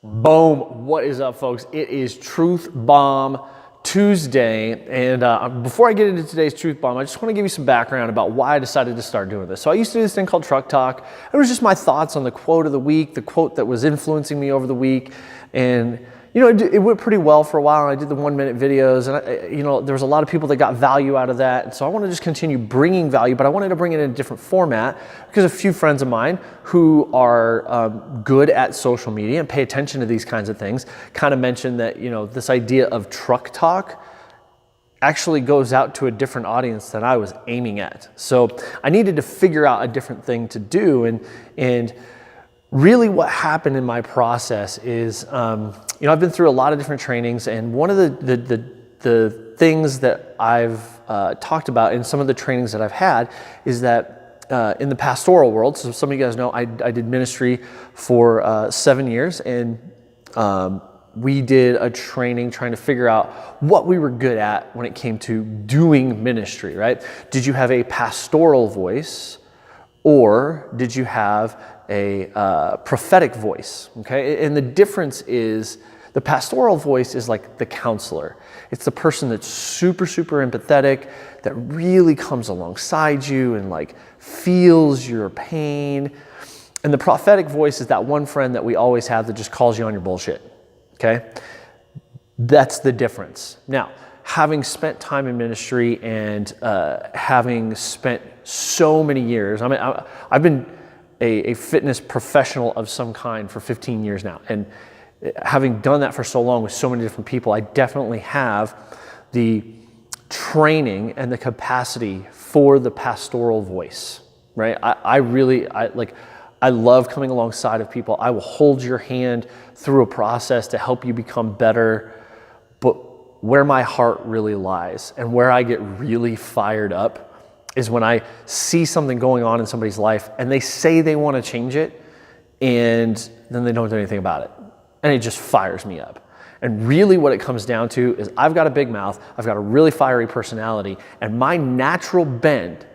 Boom. What is up, folks? It is Truth Bomb Tuesday. And before I get into today's Truth Bomb, I just want to give you some background about why I decided to start doing this. So I used to do this thing called Truck Talk. It was just my thoughts on the quote of the week, the quote that was influencing me over the week. And you know, it went pretty well for a while. I did the 1-minute videos, and there was a lot of people that got value out of that. And so I want to just continue bringing value, but I wanted to bring it in a different format because a few friends of mine who are good at social media and pay attention to these kinds of things kind of mentioned that, this idea of truck talk actually goes out to a different audience than I was aiming at. So I needed to figure out a different thing to do. And really what happened in my process is, I've been through a lot of different trainings, and one of the things that I've talked about in some of the trainings that I've had is that in the pastoral world, so some of you guys know I did ministry for 7 years, and we did a training trying to figure out what we were good at when it came to doing ministry, right? Did you have a pastoral voice, or did you have a prophetic voice? Okay, and the difference is the pastoral voice is like the counselor. It's the person that's super, super empathetic, that really comes alongside you and like feels your pain. And the prophetic voice is that one friend that we always have that just calls you on your bullshit. Okay, that's the difference. Now, having spent time in ministry and having spent so many years, I've been a fitness professional of some kind for 15 years now. And having done that for so long with so many different people, I definitely have the training and the capacity for the pastoral voice, right? I love coming alongside of people. I will hold your hand through a process to help you become better. But where my heart really lies and where I get really fired up is when I see something going on in somebody's life and they say they want to change it and then they don't do anything about it. And it just fires me up. And really what it comes down to is I've got a big mouth, I've got a really fiery personality, and my natural bend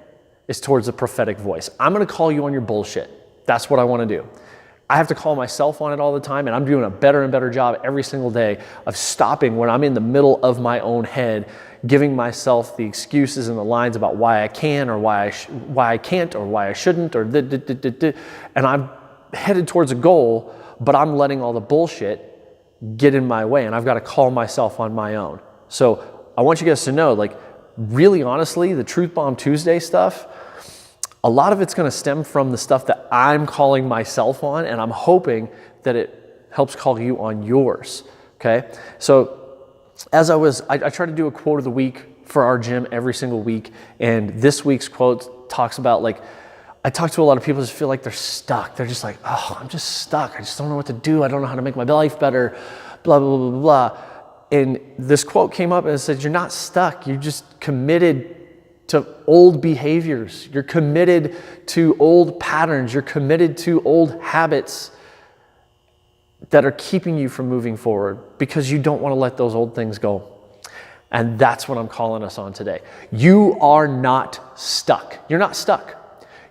is towards the prophetic voice. I'm going to call you on your bullshit. That's what I want to do. I have to call myself on it all the time, and I'm doing a better and better job every single day of stopping when I'm in the middle of my own head, giving myself the excuses and the lines about why I can or why I can't or why I shouldn't or and I'm headed towards a goal, but I'm letting all the bullshit get in my way, and I've got to call myself on my own. So I want you guys to know, like, really honestly, the Truth Bomb Tuesday stuff, a lot of it's going to stem from the stuff that I'm calling myself on, and I'm hoping that it helps call you on yours, okay? So as I try to do a quote of the week for our gym every single week, and this week's quote talks about, like, I talk to a lot of people who just feel like they're stuck. They're just like, oh, I'm just stuck. I just don't know what to do. I don't know how to make my life better, blah, blah, blah, blah, blah. And this quote came up and it said, you're not stuck. You're just committed to old behaviors. You're committed to old patterns. You're committed to old habits that are keeping you from moving forward because you don't want to let those old things go. And that's what I'm calling us on today. You are not stuck. You're not stuck.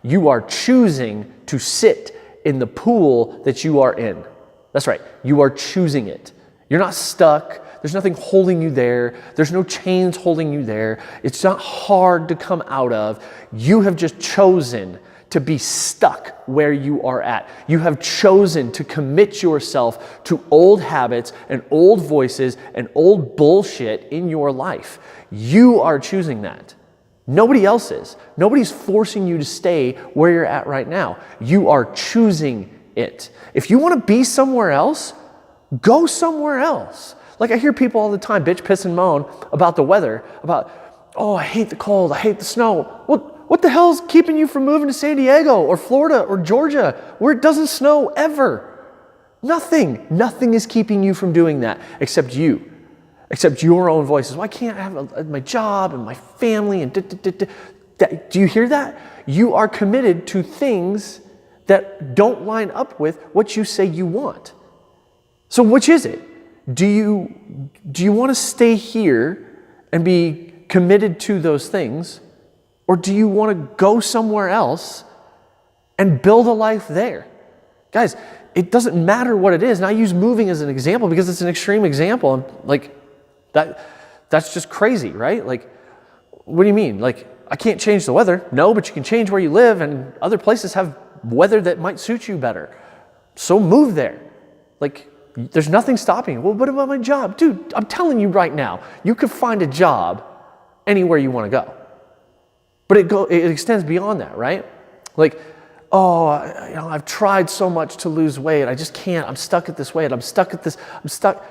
You are choosing to sit in the pool that you are in. That's right. You are choosing it. You're not stuck. There's nothing holding you there. There's no chains holding you there. It's not hard to come out of. You have just chosen to be stuck where you are at. You have chosen to commit yourself to old habits and old voices and old bullshit in your life. You are choosing that. Nobody else is. Nobody's forcing you to stay where you're at right now. You are choosing it. If you want to be somewhere else, go somewhere else. Like, I hear people all the time bitch, piss, and moan about the weather, about, oh, I hate the cold, I hate the snow. Well, what the hell's keeping you from moving to San Diego or Florida or Georgia where it doesn't snow ever? Nothing. Nothing is keeping you from doing that except you. Except your own voices. Well, I can't have my job and my family and do you hear that? You are committed to things that don't line up with what you say you want. So which is it? Do you want to stay here and be committed to those things, or do you want to go somewhere else and build a life there? Guys, it doesn't matter what it is. And I use moving as an example because it's an extreme example. And like that's just crazy, right? Like, what do you mean? Like, I can't change the weather. No, but you can change where you live, and other places have weather that might suit you better. So move there. Like, there's nothing stopping you. Well, what about my job? Dude, I'm telling you right now, you could find a job anywhere you want to go. But it extends beyond that, right? Like, oh, I've tried so much to lose weight. I just can't. I'm stuck at this weight. I'm stuck at this. I'm stuck.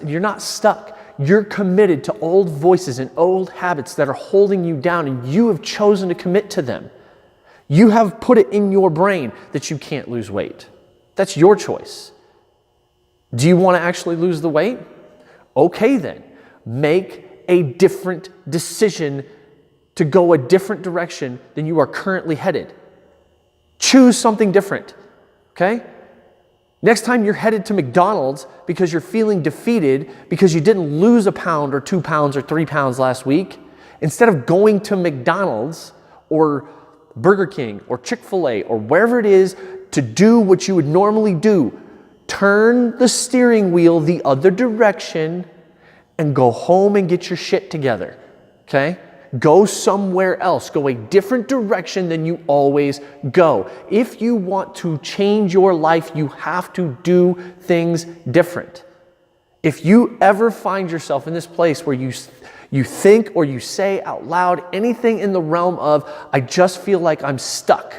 You're not stuck. You're committed to old voices and old habits that are holding you down, and you have chosen to commit to them. You have put it in your brain that you can't lose weight. That's your choice. Do you want to actually lose the weight? Okay then. Make a different decision to go a different direction than you are currently headed. Choose something different, okay? Next time you're headed to McDonald's because you're feeling defeated because you didn't lose a pound or 2 pounds or 3 pounds last week, instead of going to McDonald's or Burger King or Chick-fil-A or wherever it is to do what you would normally do, turn the steering wheel the other direction and go home and get your shit together, okay? Go somewhere else. Go a different direction than you always go. If you want to change your life, you have to do things different. If you ever find yourself in this place where you think or you say out loud anything in the realm of, I just feel like I'm stuck,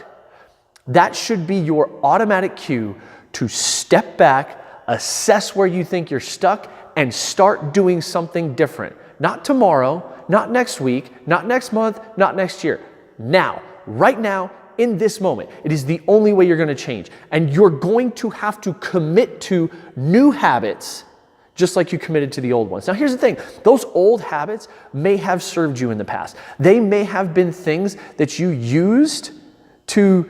that should be your automatic cue to step back, assess where you think you're stuck, and start doing something different. Not tomorrow, not next week, not next month, not next year. Now, right now, in this moment. It is the only way you're going to change. And you're going to have to commit to new habits just like you committed to the old ones. Now, here's the thing. Those old habits may have served you in the past. They may have been things that you used to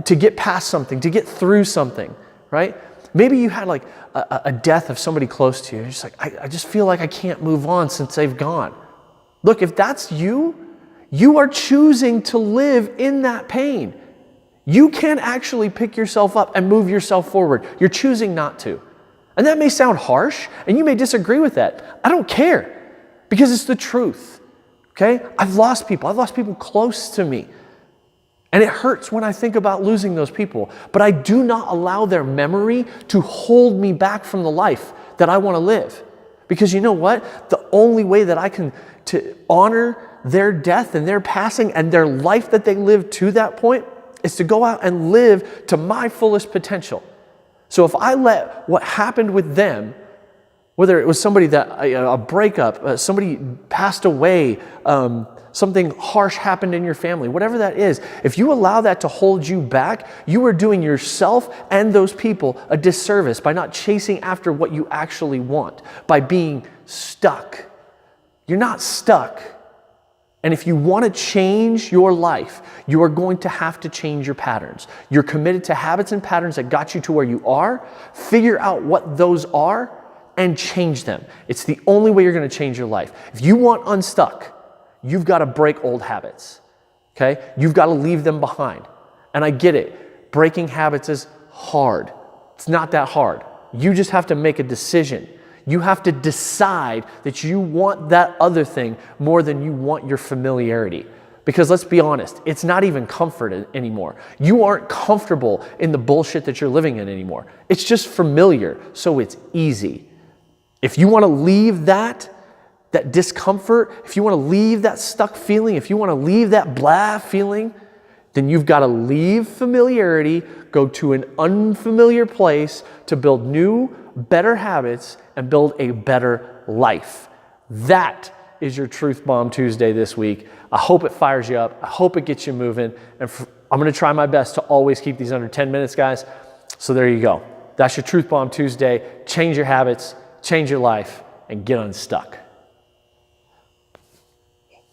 get past something, to get through something, right? Maybe you had like a death of somebody close to you. You're just like, I just feel like I can't move on since they've gone. Look, if that's you, you are choosing to live in that pain. You can't actually pick yourself up and move yourself forward. You're choosing not to. And that may sound harsh, and you may disagree with that. I don't care, because it's the truth, okay? I've lost people close to me. And it hurts when I think about losing those people, but I do not allow their memory to hold me back from the life that I want to live. Because you know what? The only way that I can to honor their death and their passing and their life that they lived to that point is to go out and live to my fullest potential. So if I let what happened with them, whether it was somebody that, a breakup, somebody passed away, something harsh happened in your family, whatever that is, if you allow that to hold you back, you are doing yourself and those people a disservice by not chasing after what you actually want, by being stuck. You're not stuck. And if you want to change your life, you are going to have to change your patterns. You're committed to habits and patterns that got you to where you are. Figure out what those are and change them. It's the only way you're going to change your life. If you want unstuck, you've got to break old habits, okay? You've got to leave them behind. And I get it. Breaking habits is hard. It's not that hard. You just have to make a decision. You have to decide that you want that other thing more than you want your familiarity. Because let's be honest, it's not even comfort anymore. You aren't comfortable in the bullshit that you're living in anymore. It's just familiar, so it's easy. If you want to leave that discomfort, if you want to leave that stuck feeling, if you want to leave that blah feeling, then you've got to leave familiarity, go to an unfamiliar place to build new, better habits and build a better life. That is your Truth Bomb Tuesday this week. I hope it fires you up. I hope it gets you moving. And I'm going to try my best to always keep these under 10 minutes, guys. So there you go. That's your Truth Bomb Tuesday. Change your habits, change your life, and get unstuck.